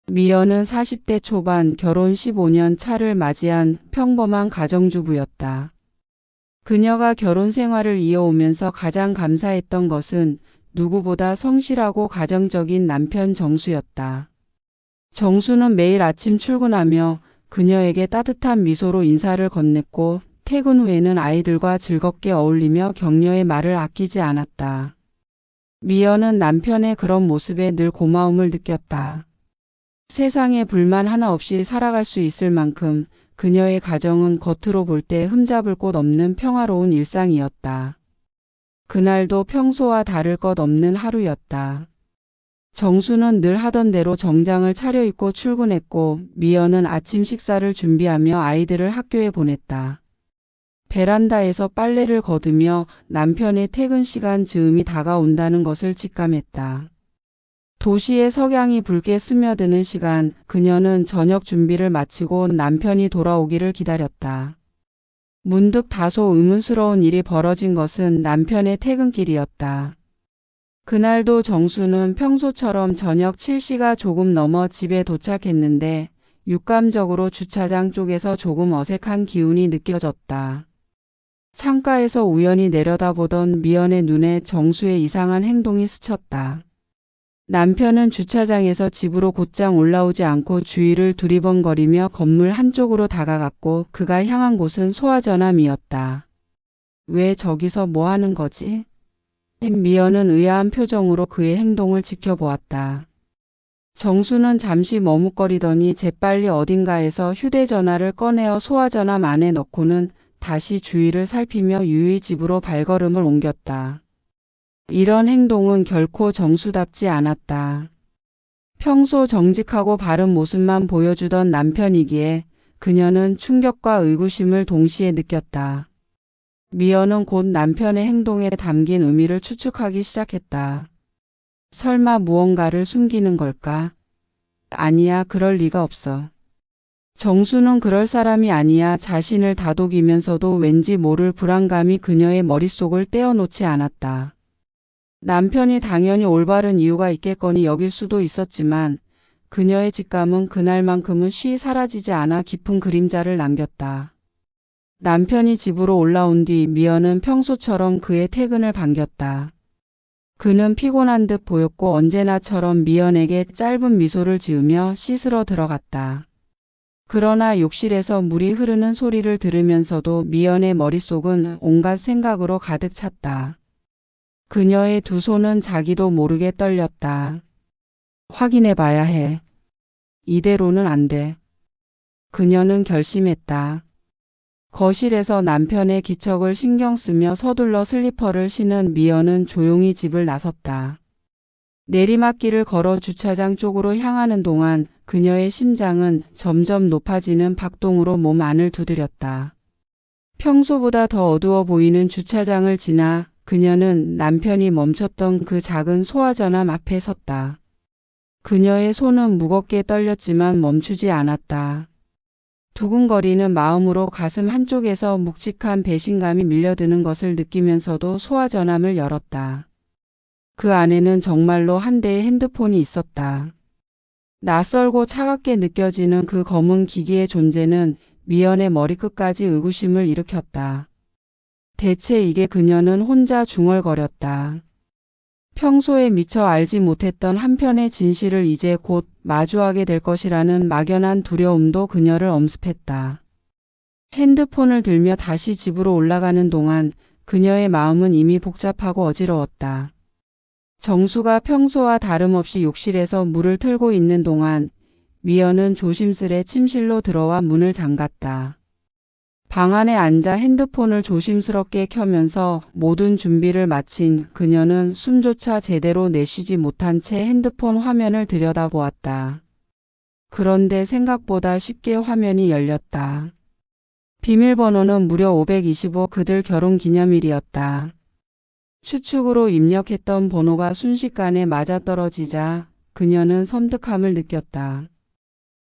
미연은 40대 초반 결혼 15년 차를 맞이한 평범한 가정주부였다. 그녀가 결혼 생활을 이어오면서 가장 감사했던 것은 누구보다 성실하고 가정적인 남편 정수였다. 정수는 매일 아침 출근하며 그녀에게 따뜻한 미소로 인사를 건넸고 퇴근 후에는 아이들과 즐겁게 어울리며 격려의 말을 아끼지 않았다. 미연은 남편의 그런 모습에 늘 고마움을 느꼈다. 세상에 불만 하나 없이 살아갈 수 있을 만큼 그녀의 가정은 겉으로 볼 때 흠잡을 곳 없는 평화로운 일상이었다. 그날도 평소와 다를 것 없는 하루였다. 정수는 늘 하던 대로 정장을 차려입고 출근했고 미연은 아침 식사를 준비하며 아이들을 학교에 보냈다. 베란다에서 빨래를 거두며 남편의 퇴근 시간 즈음이 다가온다는 것을 직감했다. 도시의 석양이 붉게 스며드는 시간, 그녀는 저녁 준비를 마치고 남편이 돌아오기를 기다렸다. 문득 다소 의문스러운 일이 벌어진 것은 남편의 퇴근길이었다. 그날도 정수는 평소처럼 저녁 7시가 조금 넘어 집에 도착했는데 육감적으로 주차장 쪽에서 조금 어색한 기운이 느껴졌다. 창가에서 우연히 내려다보던 미연의 눈에 정수의 이상한 행동이 스쳤다. 남편은 주차장에서 집으로 곧장 올라오지 않고 주위를 두리번거리며 건물 한쪽으로 다가갔고 그가 향한 곳은 소화전함이었다. 왜 저기서 뭐 하는 거지? 미연은 의아한 표정으로 그의 행동을 지켜보았다. 정수는 잠시 머뭇거리더니 재빨리 어딘가에서 휴대전화를 꺼내어 소화전함 안에 넣고는 다시 주위를 살피며 유유히 집으로 발걸음을 옮겼다. 이런 행동은 결코 정수답지 않았다. 평소 정직하고 바른 모습만 보여주던 남편이기에 그녀는 충격과 의구심을 동시에 느꼈다. 미연은 곧 남편의 행동에 담긴 의미를 추측하기 시작했다. 설마 무언가를 숨기는 걸까? 아니야, 그럴 리가 없어. 정수는 그럴 사람이 아니야. 자신을 다독이면서도 왠지 모를 불안감이 그녀의 머릿속을 떼어놓지 않았다. 남편이 당연히 올바른 이유가 있겠거니 여길 수도 있었지만 그녀의 직감은 그날만큼은 쉬이 사라지지 않아 깊은 그림자를 남겼다. 남편이 집으로 올라온 뒤 미연은 평소처럼 그의 퇴근을 반겼다. 그는 피곤한 듯 보였고 언제나처럼 미연에게 짧은 미소를 지으며 씻으러 들어갔다. 그러나 욕실에서 물이 흐르는 소리를 들으면서도 미연의 머릿속은 온갖 생각으로 가득 찼다. 그녀의 두 손은 자기도 모르게 떨렸다. 확인해 봐야 해. 이대로는 안 돼. 그녀는 결심했다. 거실에서 남편의 기척을 신경 쓰며 서둘러 슬리퍼를 신은 미연은 조용히 집을 나섰다. 내리막길을 걸어 주차장 쪽으로 향하는 동안 그녀의 심장은 점점 높아지는 박동으로 몸 안을 두드렸다. 평소보다 더 어두워 보이는 주차장을 지나 그녀는 남편이 멈췄던 그 작은 소화전함 앞에 섰다. 그녀의 손은 무겁게 떨렸지만 멈추지 않았다. 두근거리는 마음으로 가슴 한쪽에서 묵직한 배신감이 밀려드는 것을 느끼면서도 소화전함을 열었다. 그 안에는 정말로 한 대의 핸드폰이 있었다. 낯설고 차갑게 느껴지는 그 검은 기기의 존재는 미연의 머리끝까지 의구심을 일으켰다. 대체 이게 그녀는 혼자 중얼거렸다. 평소에 미처 알지 못했던 한편의 진실을 이제 곧 마주하게 될 것이라는 막연한 두려움도 그녀를 엄습했다. 핸드폰을 들며 다시 집으로 올라가는 동안 그녀의 마음은 이미 복잡하고 어지러웠다. 정수가 평소와 다름없이 욕실에서 물을 틀고 있는 동안 미연은 조심스레 침실로 들어와 문을 잠갔다. 방 안에 앉아 핸드폰을 조심스럽게 켜면서 모든 준비를 마친 그녀는 숨조차 제대로 내쉬지 못한 채 핸드폰 화면을 들여다보았다. 그런데 생각보다 쉽게 화면이 열렸다. 비밀번호는 무려 525 그들 결혼 기념일이었다. 추측으로 입력했던 번호가 순식간에 맞아떨어지자 그녀는 섬뜩함을 느꼈다.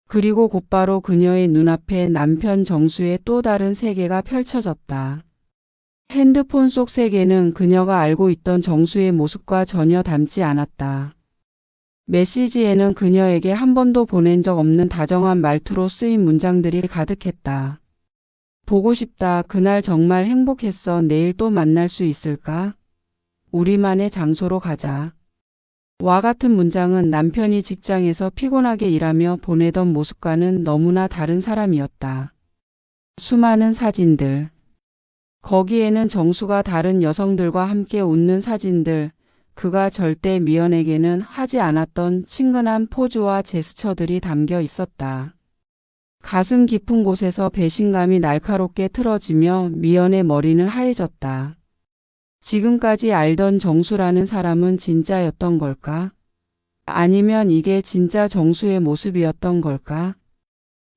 그리고 곧바로 그녀의 눈앞에 남편 정수의 또 다른 세계가 펼쳐졌다. 핸드폰 속 세계는 그녀가 알고 있던 정수의 모습과 전혀 닮지 않았다. 메시지에는 그녀에게 한 번도 보낸 적 없는 다정한 말투로 쓰인 문장들이 가득했다. 보고 싶다. 그날 정말 행복했어. 내일 또 만날 수 있을까? 우리만의 장소로 가자. 와 같은 문장은 남편이 직장에서 피곤하게 일하며 보내던 모습과는 너무나 다른 사람이었다. 수많은 사진들. 거기에는 정수가 다른 여성들과 함께 웃는 사진들, 그가 절대 미연에게는 하지 않았던 친근한 포즈와 제스처들이 담겨 있었다. 가슴 깊은 곳에서 배신감이 날카롭게 틀어지며 미연의 머리는 하얘졌다. 지금까지 알던 정수라는 사람은 진짜였던 걸까? 아니면 이게 진짜 정수의 모습이었던 걸까?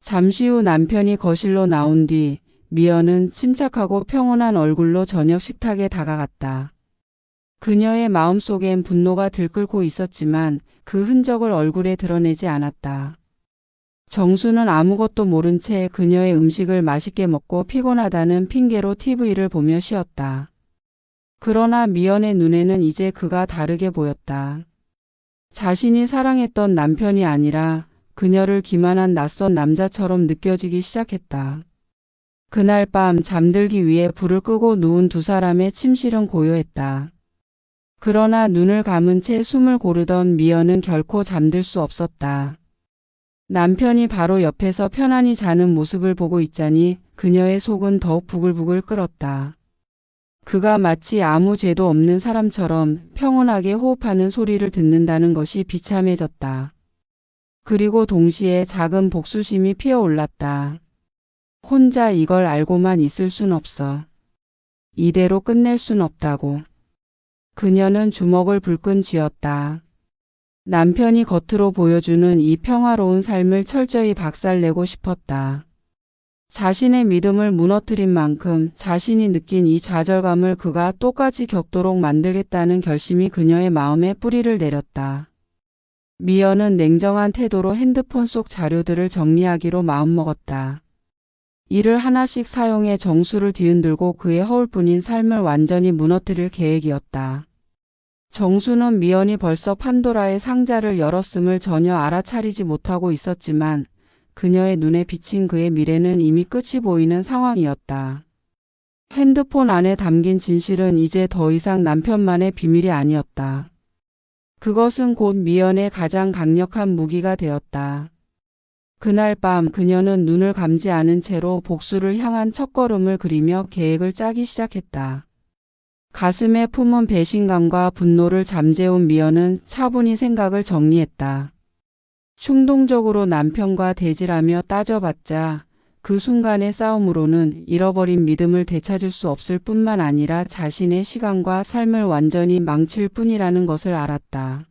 잠시 후 남편이 거실로 나온 뒤 미연은 침착하고 평온한 얼굴로 저녁 식탁에 다가갔다. 그녀의 마음속엔 분노가 들끓고 있었지만 그 흔적을 얼굴에 드러내지 않았다. 정수는 아무것도 모른 채 그녀의 음식을 맛있게 먹고 피곤하다는 핑계로 TV를 보며 쉬었다. 그러나 미연의 눈에는 이제 그가 다르게 보였다. 자신이 사랑했던 남편이 아니라 그녀를 기만한 낯선 남자처럼 느껴지기 시작했다. 그날 밤 잠들기 위해 불을 끄고 누운 두 사람의 침실은 고요했다. 그러나 눈을 감은 채 숨을 고르던 미연은 결코 잠들 수 없었다. 남편이 바로 옆에서 편안히 자는 모습을 보고 있자니 그녀의 속은 더욱 부글부글 끓었다. 그가 마치 아무 죄도 없는 사람처럼 평온하게 호흡하는 소리를 듣는다는 것이 비참해졌다. 그리고 동시에 작은 복수심이 피어올랐다. 혼자 이걸 알고만 있을 순 없어. 이대로 끝낼 순 없다고. 그녀는 주먹을 불끈 쥐었다. 남편이 겉으로 보여주는 이 평화로운 삶을 철저히 박살내고 싶었다. 자신의 믿음을 무너뜨린 만큼 자신이 느낀 이 좌절감을 그가 똑같이 겪도록 만들겠다는 결심이 그녀의 마음에 뿌리를 내렸다. 미연은 냉정한 태도로 핸드폰 속 자료들을 정리하기로 마음먹었다. 이를 하나씩 사용해 정수를 뒤흔들고 그의 허울뿐인 삶을 완전히 무너뜨릴 계획이었다. 정수는 미연이 벌써 판도라의 상자를 열었음을 전혀 알아차리지 못하고 있었지만 그녀의 눈에 비친 그의 미래는 이미 끝이 보이는 상황이었다. 핸드폰 안에 담긴 진실은 이제 더 이상 남편만의 비밀이 아니었다. 그것은 곧 미연의 가장 강력한 무기가 되었다. 그날 밤 그녀는 눈을 감지 않은 채로 복수를 향한 첫걸음을 그리며 계획을 짜기 시작했다. 가슴에 품은 배신감과 분노를 잠재운 미연은 차분히 생각을 정리했다. 충동적으로 남편과 대질하며 따져봤자 그 순간의 싸움으로는 잃어버린 믿음을 되찾을 수 없을 뿐만 아니라 자신의 시간과 삶을 완전히 망칠 뿐이라는 것을 알았다.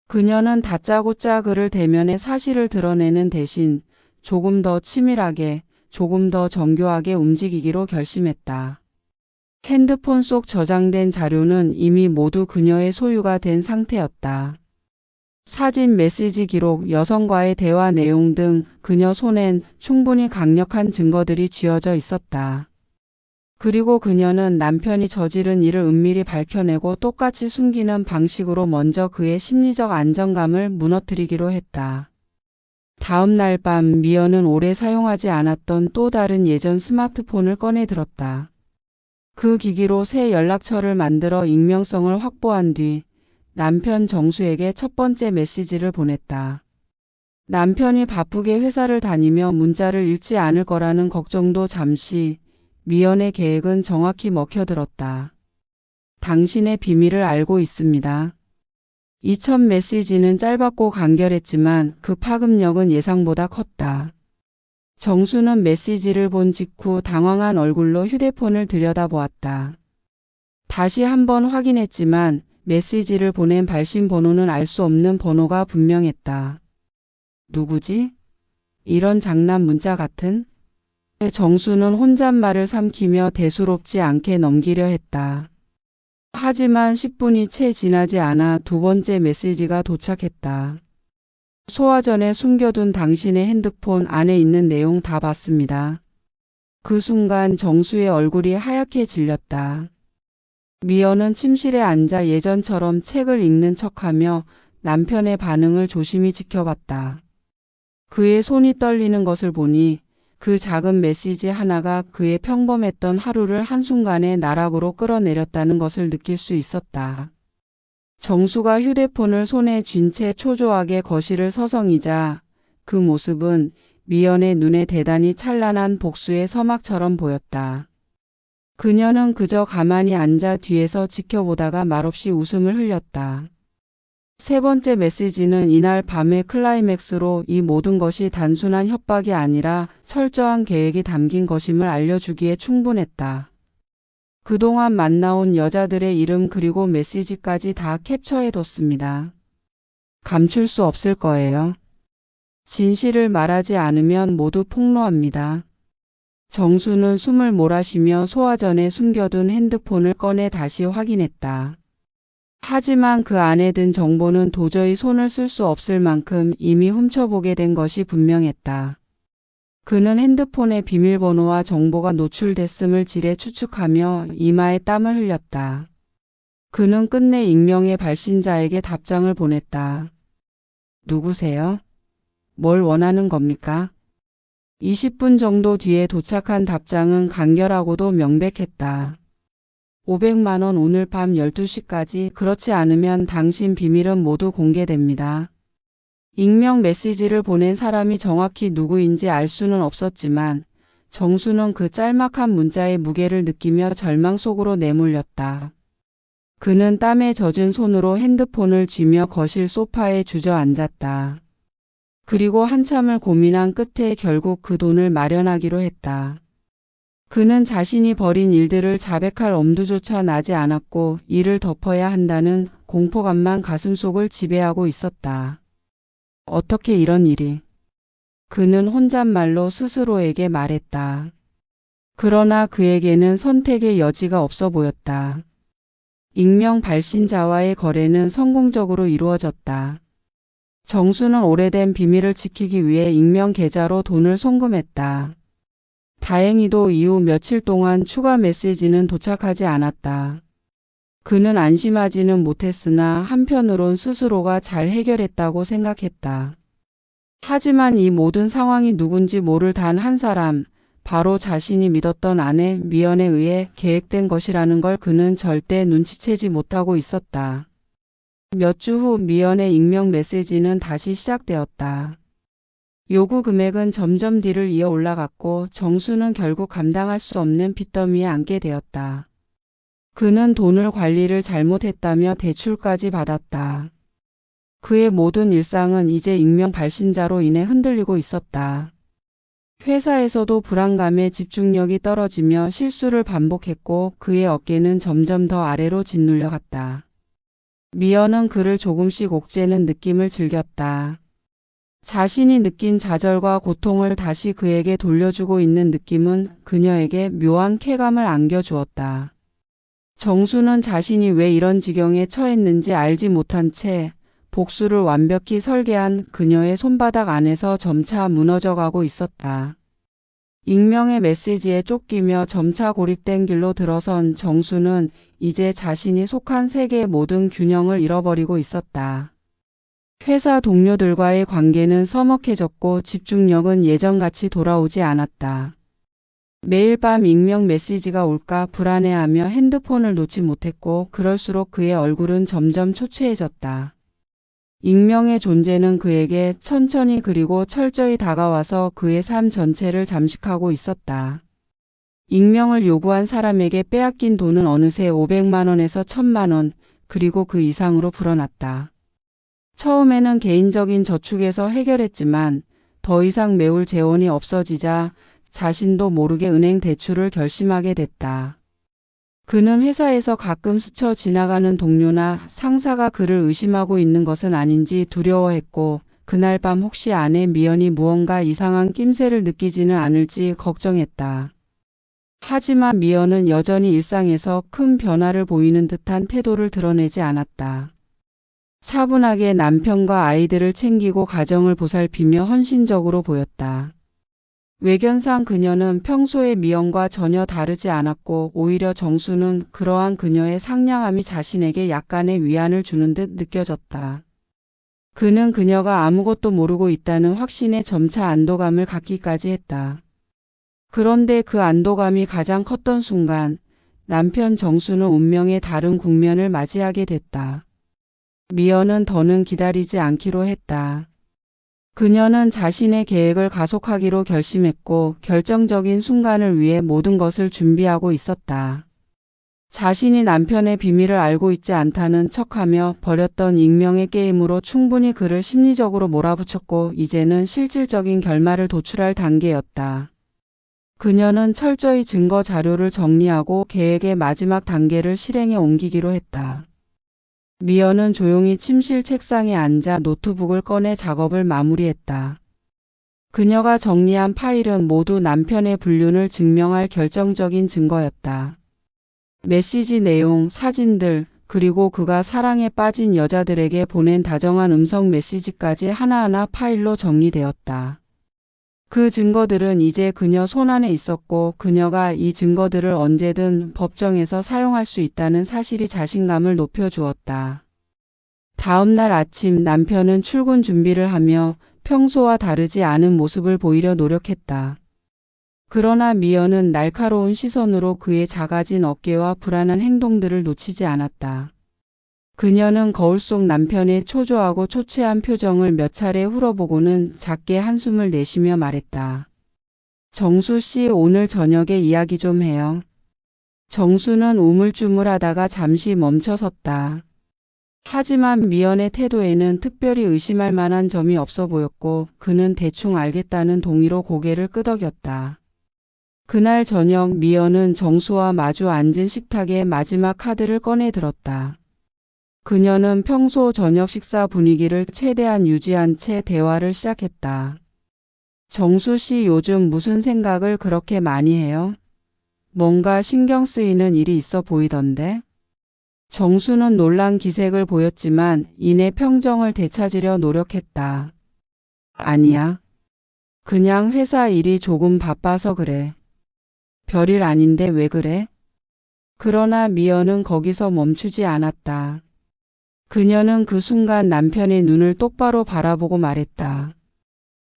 그녀는 다짜고짜 그를 대면해 사실을 드러내는 대신 조금 더 치밀하게, 조금 더 정교하게 움직이기로 결심했다. 핸드폰 속 저장된 자료는 이미 모두 그녀의 소유가 된 상태였다. 사진, 메시지 기록, 여성과의 대화 내용 등 그녀 손엔 충분히 강력한 증거들이 쥐어져 있었다. 그리고 그녀는 남편이 저지른 일을 은밀히 밝혀내고 똑같이 숨기는 방식으로 먼저 그의 심리적 안정감을 무너뜨리기로 했다. 다음 날 밤 미연은 오래 사용하지 않았던 또 다른 예전 스마트폰을 꺼내 들었다. 그 기기로 새 연락처를 만들어 익명성을 확보한 뒤 남편 정수에게 첫 번째 메시지를 보냈다. 남편이 바쁘게 회사를 다니며 문자를 읽지 않을 거라는 걱정도 잠시, 미연의 계획은 정확히 먹혀들었다. 당신의 비밀을 알고 있습니다. 이 첫 메시지는 짧았고 간결했지만 그 파급력은 예상보다 컸다. 정수는 메시지를 본 직후 당황한 얼굴로 휴대폰을 들여다보았다. 다시 한번 확인했지만 메시지를 보낸 발신 번호는 알 수 없는 번호가 분명했다. 누구지? 이런 장난 문자 같은? 정수는 혼잣말을 삼키며 대수롭지 않게 넘기려 했다. 하지만 10분이 채 지나지 않아 두 번째 메시지가 도착했다. 소화전에 숨겨둔 당신의 핸드폰 안에 있는 내용 다 봤습니다. 그 순간 정수의 얼굴이 하얗게 질렸다. 미연은 침실에 앉아 예전처럼 책을 읽는 척하며 남편의 반응을 조심히 지켜봤다. 그의 손이 떨리는 것을 보니 그 작은 메시지 하나가 그의 평범했던 하루를 한순간에 나락으로 끌어내렸다는 것을 느낄 수 있었다. 정수가 휴대폰을 손에 쥔 채 초조하게 거실을 서성이자 그 모습은 미연의 눈에 대단히 찬란한 복수의 서막처럼 보였다. 그녀는 그저 가만히 앉아 뒤에서 지켜보다가 말없이 웃음을 흘렸다. 세 번째 메시지는 이날 밤의 클라이맥스로 이 모든 것이 단순한 협박이 아니라 철저한 계획이 담긴 것임을 알려주기에 충분했다. 그동안 만나온 여자들의 이름 그리고 메시지까지 다 캡처해뒀습니다. 감출 수 없을 거예요. 진실을 말하지 않으면 모두 폭로합니다. 정수는 숨을 몰아쉬며 소화전에 숨겨둔 핸드폰을 꺼내 다시 확인했다. 하지만 그 안에 든 정보는 도저히 손을 쓸 수 없을 만큼 이미 훔쳐보게 된 것이 분명했다. 그는 핸드폰의 비밀번호와 정보가 노출됐음을 지레 추측하며 이마에 땀을 흘렸다. 그는 끝내 익명의 발신자에게 답장을 보냈다. 누구세요? 뭘 원하는 겁니까? 20분 정도 뒤에 도착한 답장은 간결하고도 명백했다. 500만 원 오늘 밤 12시까지, 그렇지 않으면 당신 비밀은 모두 공개됩니다. 익명 메시지를 보낸 사람이 정확히 누구인지 알 수는 없었지만 정수는 그 짤막한 문자의 무게를 느끼며 절망 속으로 내몰렸다. 그는 땀에 젖은 손으로 핸드폰을 쥐며 거실 소파에 주저앉았다. 그리고 한참을 고민한 끝에 결국 그 돈을 마련하기로 했다. 그는 자신이 벌인 일들을 자백할 엄두조차 나지 않았고 이를 덮어야 한다는 공포감만 가슴속을 지배하고 있었다. 어떻게 이런 일이? 그는 혼잣말로 스스로에게 말했다. 그러나 그에게는 선택의 여지가 없어 보였다. 익명 발신자와의 거래는 성공적으로 이루어졌다. 정수는 오래된 비밀을 지키기 위해 익명 계좌로 돈을 송금했다. 다행히도 이후 며칠 동안 추가 메시지는 도착하지 않았다. 그는 안심하지는 못했으나 한편으론 스스로가 잘 해결했다고 생각했다. 하지만 이 모든 상황이 누군지 모를 단 한 사람, 바로 자신이 믿었던 아내 미연에 의해 계획된 것이라는 걸 그는 절대 눈치채지 못하고 있었다. 몇 주 후 미연의 익명 메시지는 다시 시작되었다. 요구 금액은 점점 뒤를 이어 올라갔고 정수는 결국 감당할 수 없는 빚더미에 앉게 되었다. 그는 돈을 관리를 잘못했다며 대출까지 받았다. 그의 모든 일상은 이제 익명 발신자로 인해 흔들리고 있었다. 회사에서도 불안감에 집중력이 떨어지며 실수를 반복했고 그의 어깨는 점점 더 아래로 짓눌려 갔다. 미연은 그를 조금씩 옥죄는 느낌을 즐겼다. 자신이 느낀 좌절과 고통을 다시 그에게 돌려주고 있는 느낌은 그녀에게 묘한 쾌감을 안겨주었다. 정수는 자신이 왜 이런 지경에 처했는지 알지 못한 채 복수를 완벽히 설계한 그녀의 손바닥 안에서 점차 무너져가고 있었다. 익명의 메시지에 쫓기며 점차 고립된 길로 들어선 정수는 이제 자신이 속한 세계의 모든 균형을 잃어버리고 있었다. 회사 동료들과의 관계는 서먹해졌고 집중력은 예전같이 돌아오지 않았다. 매일 밤 익명 메시지가 올까 불안해하며 핸드폰을 놓지 못했고 그럴수록 그의 얼굴은 점점 초췌해졌다. 익명의 존재는 그에게 천천히 그리고 철저히 다가와서 그의 삶 전체를 잠식하고 있었다. 익명을 요구한 사람에게 빼앗긴 돈은 어느새 500만 원에서 1000만 원, 그리고 그 이상으로 불어났다. 처음에는 개인적인 저축에서 해결했지만 더 이상 메울 재원이 없어지자 자신도 모르게 은행 대출을 결심하게 됐다. 그는 회사에서 가끔 스쳐 지나가는 동료나 상사가 그를 의심하고 있는 것은 아닌지 두려워했고 그날 밤 혹시 아내 미연이 무언가 이상한 낌새를 느끼지는 않을지 걱정했다. 하지만 미연은 여전히 일상에서 큰 변화를 보이는 듯한 태도를 드러내지 않았다. 차분하게 남편과 아이들을 챙기고 가정을 보살피며 헌신적으로 보였다. 외견상 그녀는 평소의 미연과 전혀 다르지 않았고 오히려 정수는 그러한 그녀의 상냥함이 자신에게 약간의 위안을 주는 듯 느껴졌다. 그는 그녀가 아무것도 모르고 있다는 확신에 점차 안도감을 갖기까지 했다. 그런데 그 안도감이 가장 컸던 순간 남편 정수는 운명의 다른 국면을 맞이하게 됐다. 미연은 더는 기다리지 않기로 했다. 그녀는 자신의 계획을 가속하기로 결심했고 결정적인 순간을 위해 모든 것을 준비하고 있었다. 자신이 남편의 비밀을 알고 있지 않다는 척하며 벌였던 익명의 게임으로 충분히 그를 심리적으로 몰아붙였고 이제는 실질적인 결말을 도출할 단계였다. 그녀는 철저히 증거 자료를 정리하고 계획의 마지막 단계를 실행에 옮기기로 했다. 미연은 조용히 침실 책상에 앉아 노트북을 꺼내 작업을 마무리했다. 그녀가 정리한 파일은 모두 남편의 불륜을 증명할 결정적인 증거였다. 메시지 내용, 사진들, 그리고 그가 사랑에 빠진 여자들에게 보낸 다정한 음성 메시지까지 하나하나 파일로 정리되었다. 그 증거들은 이제 그녀 손안에 있었고 그녀가 이 증거들을 언제든 법정에서 사용할 수 있다는 사실이 자신감을 높여주었다. 다음 날 아침 남편은 출근 준비를 하며 평소와 다르지 않은 모습을 보이려 노력했다. 그러나 미연은 날카로운 시선으로 그의 작아진 어깨와 불안한 행동들을 놓치지 않았다. 그녀는 거울 속 남편의 초조하고 초췌한 표정을 몇 차례 훑어보고는 작게 한숨을 내쉬며 말했다. 정수 씨, 오늘 저녁에 이야기 좀 해요. 정수는 우물쭈물하다가 잠시 멈춰섰다. 하지만 미연의 태도에는 특별히 의심할 만한 점이 없어 보였고 그는 대충 알겠다는 동의로 고개를 끄덕였다. 그날 저녁 미연은 정수와 마주 앉은 식탁에 마지막 카드를 꺼내 들었다. 그녀는 평소 저녁 식사 분위기를 최대한 유지한 채 대화를 시작했다. 정수 씨, 요즘 무슨 생각을 그렇게 많이 해요? 뭔가 신경 쓰이는 일이 있어 보이던데? 정수는 놀란 기색을 보였지만 이내 평정을 되찾으려 노력했다. 아니야. 그냥 회사 일이 조금 바빠서 그래. 별일 아닌데 왜 그래? 그러나 미연은 거기서 멈추지 않았다. 그녀는 그 순간 남편의 눈을 똑바로 바라보고 말했다.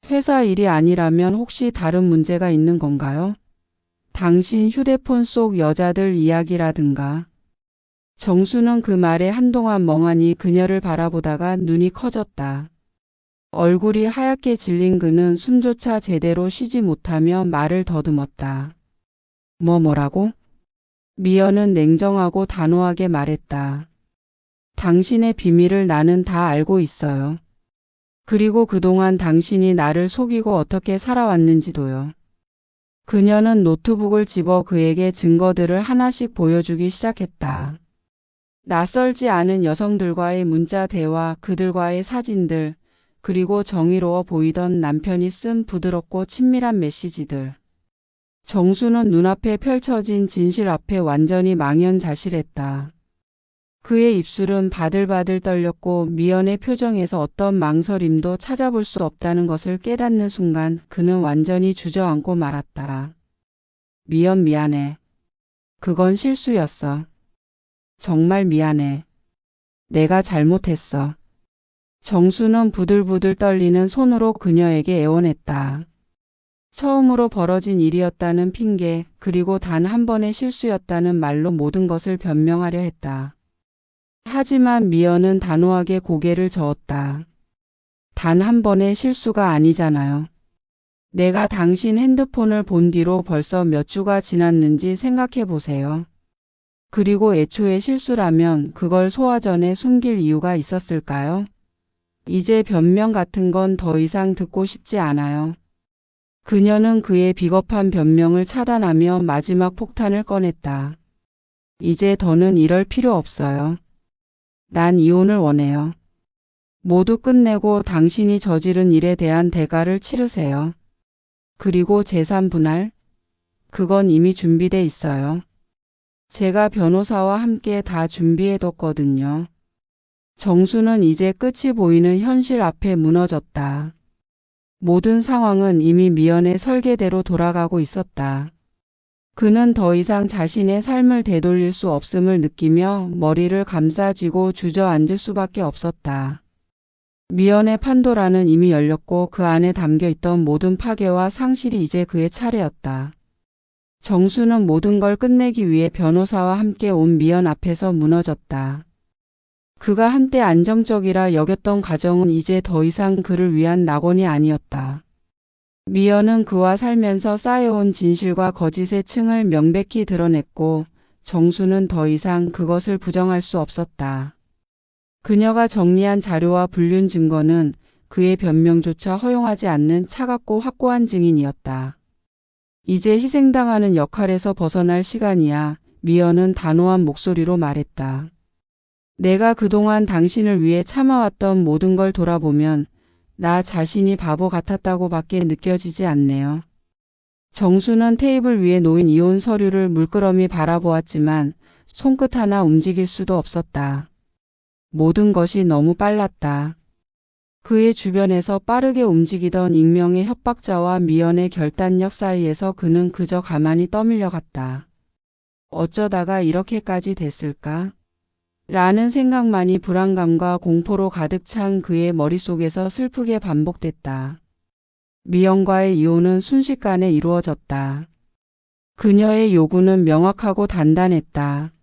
회사 일이 아니라면 혹시 다른 문제가 있는 건가요? 당신 휴대폰 속 여자들 이야기라든가. 정수는 그 말에 한동안 멍하니 그녀를 바라보다가 눈이 커졌다. 얼굴이 하얗게 질린 그는 숨조차 제대로 쉬지 못하며 말을 더듬었다. 뭐라고? 미연은 냉정하고 단호하게 말했다. 당신의 비밀을 나는 다 알고 있어요. 그리고 그동안 당신이 나를 속이고 어떻게 살아왔는지도요. 그녀는 노트북을 집어 그에게 증거들을 하나씩 보여주기 시작했다. 낯설지 않은 여성들과의 문자 대화, 그들과의 사진들, 그리고 정의로워 보이던 남편이 쓴 부드럽고 친밀한 메시지들. 정수는 눈앞에 펼쳐진 진실 앞에 완전히 망연자실했다. 그의 입술은 바들바들 떨렸고 미연의 표정에서 어떤 망설임도 찾아볼 수 없다는 것을 깨닫는 순간 그는 완전히 주저앉고 말았다. 미연, 미안해. 그건 실수였어. 정말 미안해. 내가 잘못했어. 정수는 부들부들 떨리는 손으로 그녀에게 애원했다. 처음으로 벌어진 일이었다는 핑계, 그리고 단 한 번의 실수였다는 말로 모든 것을 변명하려 했다. 하지만 미연은 단호하게 고개를 저었다. 단 한 번의 실수가 아니잖아요. 내가 당신 핸드폰을 본 뒤로 벌써 몇 주가 지났는지 생각해 보세요. 그리고 애초에 실수라면 그걸 소화전에 숨길 이유가 있었을까요? 이제 변명 같은 건 더 이상 듣고 싶지 않아요. 그녀는 그의 비겁한 변명을 차단하며 마지막 폭탄을 꺼냈다. 이제 더는 이럴 필요 없어요. 난 이혼을 원해요. 모두 끝내고 당신이 저지른 일에 대한 대가를 치르세요. 그리고 재산 분할? 그건 이미 준비돼 있어요. 제가 변호사와 함께 다 준비해뒀거든요. 정수는 이제 끝이 보이는 현실 앞에 무너졌다. 모든 상황은 이미 미연의 설계대로 돌아가고 있었다. 그는 더 이상 자신의 삶을 되돌릴 수 없음을 느끼며 머리를 감싸쥐고 주저앉을 수밖에 없었다. 미연의 판도라는 이미 열렸고 그 안에 담겨 있던 모든 파괴와 상실이 이제 그의 차례였다. 정수는 모든 걸 끝내기 위해 변호사와 함께 온 미연 앞에서 무너졌다. 그가 한때 안정적이라 여겼던 가정은 이제 더 이상 그를 위한 낙원이 아니었다. 미연은 그와 살면서 쌓여온 진실과 거짓의 층을 명백히 드러냈고 정수는 더 이상 그것을 부정할 수 없었다. 그녀가 정리한 자료와 불륜 증거는 그의 변명조차 허용하지 않는 차갑고 확고한 증인이었다. 이제 희생당하는 역할에서 벗어날 시간이야. 미연은 단호한 목소리로 말했다. 내가 그동안 당신을 위해 참아왔던 모든 걸 돌아보면 나 자신이 바보 같았다고 밖에 느껴지지 않네요. 정수는 테이블 위에 놓인 이혼 서류를 물끄러미 바라보았지만 손끝 하나 움직일 수도 없었다. 모든 것이 너무 빨랐다. 그의 주변에서 빠르게 움직이던 익명의 협박자와 미연의 결단력 사이에서 그는 그저 가만히 떠밀려 갔다. 어쩌다가 이렇게까지 됐을까? 라는 생각만이 불안감과 공포로 가득 찬 그의 머릿속에서 슬프게 반복됐다. 미연과의 이혼은 순식간에 이루어졌다. 그녀의 요구는 명확하고 단단했다.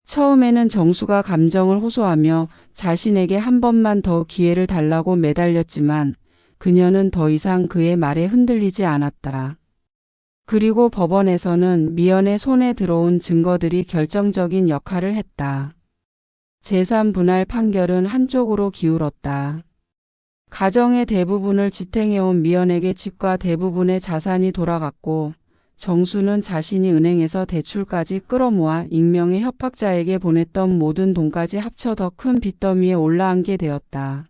처음에는 정수가 감정을 호소하며 자신에게 한 번만 더 기회를 달라고 매달렸지만 그녀는 더 이상 그의 말에 흔들리지 않았다. 그리고 법원에서는 미연의 손에 들어온 증거들이 결정적인 역할을 했다. 재산 분할 판결은 한쪽으로 기울었다. 가정의 대부분을 지탱해온 미연에게 집과 대부분의 자산이 돌아갔고 정수는 자신이 은행에서 대출까지 끌어모아 익명의 협박자에게 보냈던 모든 돈까지 합쳐 더 큰 빚더미에 올라앉게 되었다.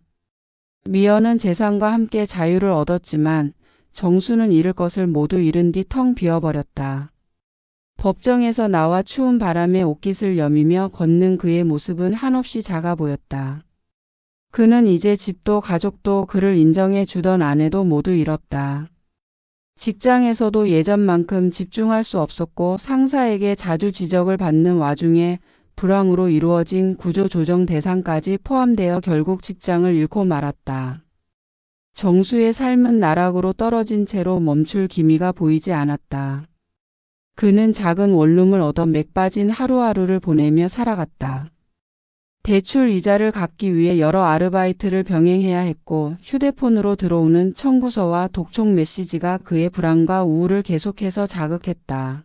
미연은 재산과 함께 자유를 얻었지만 정수는 잃을 것을 모두 잃은 뒤 텅 비어버렸다. 법정에서 나와 추운 바람에 옷깃을 여미며 걷는 그의 모습은 한없이 작아 보였다. 그는 이제 집도 가족도 그를 인정해 주던 아내도 모두 잃었다. 직장에서도 예전만큼 집중할 수 없었고 상사에게 자주 지적을 받는 와중에 불황으로 이루어진 구조조정 대상까지 포함되어 결국 직장을 잃고 말았다. 정수의 삶은 나락으로 떨어진 채로 멈출 기미가 보이지 않았다. 그는 작은 원룸을 얻어 맥 빠진 하루하루를 보내며 살아갔다. 대출 이자를 갚기 위해 여러 아르바이트를 병행해야 했고 휴대폰으로 들어오는 청구서와 독촉 메시지가 그의 불안과 우울을 계속해서 자극했다.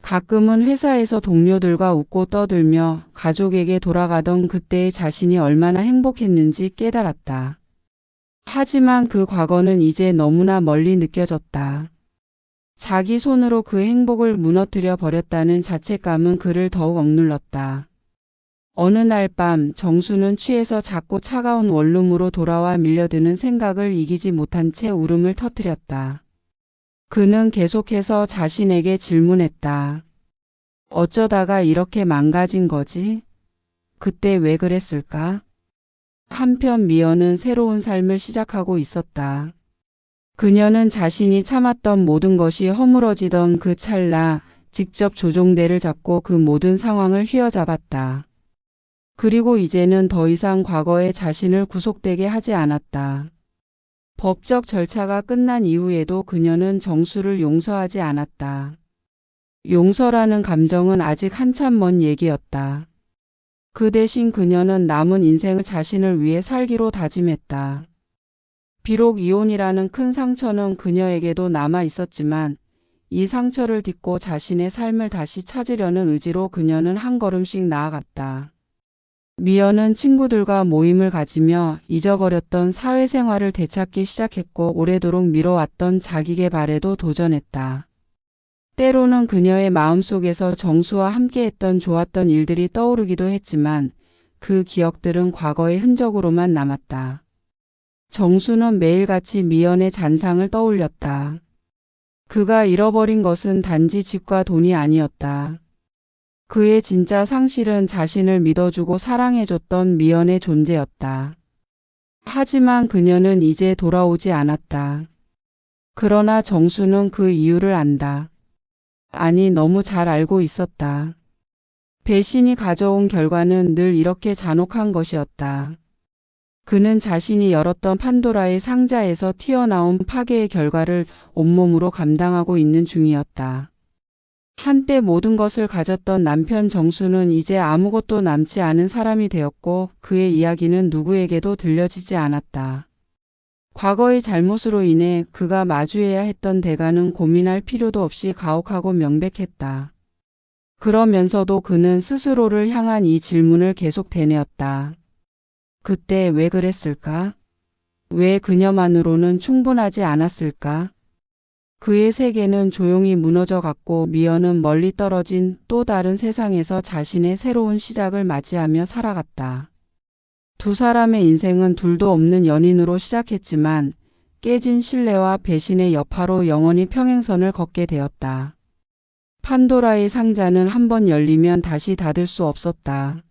가끔은 회사에서 동료들과 웃고 떠들며 가족에게 돌아가던 그때의 자신이 얼마나 행복했는지 깨달았다. 하지만 그 과거는 이제 너무나 멀리 느껴졌다. 자기 손으로 그 행복을 무너뜨려 버렸다는 자책감은 그를 더욱 억눌렀다. 어느 날 밤 정수는 취해서 작고 차가운 원룸으로 돌아와 밀려드는 생각을 이기지 못한 채 울음을 터뜨렸다. 그는 계속해서 자신에게 질문했다. 어쩌다가 이렇게 망가진 거지? 그때 왜 그랬을까? 한편 미연은 새로운 삶을 시작하고 있었다. 그녀는 자신이 참았던 모든 것이 허물어지던 그 찰나 직접 조종대를 잡고 그 모든 상황을 휘어잡았다. 그리고 이제는 더 이상 과거의 자신을 구속되게 하지 않았다. 법적 절차가 끝난 이후에도 그녀는 정수를 용서하지 않았다. 용서라는 감정은 아직 한참 먼 얘기였다. 그 대신 그녀는 남은 인생을 자신을 위해 살기로 다짐했다. 비록 이혼이라는 큰 상처는 그녀에게도 남아 있었지만 이 상처를 딛고 자신의 삶을 다시 찾으려는 의지로 그녀는 한 걸음씩 나아갔다. 미연은 친구들과 모임을 가지며 잊어버렸던 사회생활을 되찾기 시작했고 오래도록 미뤄왔던 자기계발에도 도전했다. 때로는 그녀의 마음속에서 정수와 함께했던 좋았던 일들이 떠오르기도 했지만 그 기억들은 과거의 흔적으로만 남았다. 정수는 매일같이 미연의 잔상을 떠올렸다. 그가 잃어버린 것은 단지 집과 돈이 아니었다. 그의 진짜 상실은 자신을 믿어주고 사랑해줬던 미연의 존재였다. 하지만 그녀는 이제 돌아오지 않았다. 그러나 정수는 그 이유를 안다. 아니, 너무 잘 알고 있었다. 배신이 가져온 결과는 늘 이렇게 잔혹한 것이었다. 그는 자신이 열었던 판도라의 상자에서 튀어나온 파괴의 결과를 온몸으로 감당하고 있는 중이었다. 한때 모든 것을 가졌던 남편 정수는 이제 아무것도 남지 않은 사람이 되었고 그의 이야기는 누구에게도 들려지지 않았다. 과거의 잘못으로 인해 그가 마주해야 했던 대가는 고민할 필요도 없이 가혹하고 명백했다. 그러면서도 그는 스스로를 향한 이 질문을 계속 되뇌었다. 그때 왜 그랬을까? 왜 그녀만으로는 충분하지 않았을까? 그의 세계는 조용히 무너져 갔고 미연은 멀리 떨어진 또 다른 세상에서 자신의 새로운 시작을 맞이하며 살아갔다. 두 사람의 인생은 둘도 없는 연인으로 시작했지만 깨진 신뢰와 배신의 여파로 영원히 평행선을 걷게 되었다. 판도라의 상자는 한번 열리면 다시 닫을 수 없었다.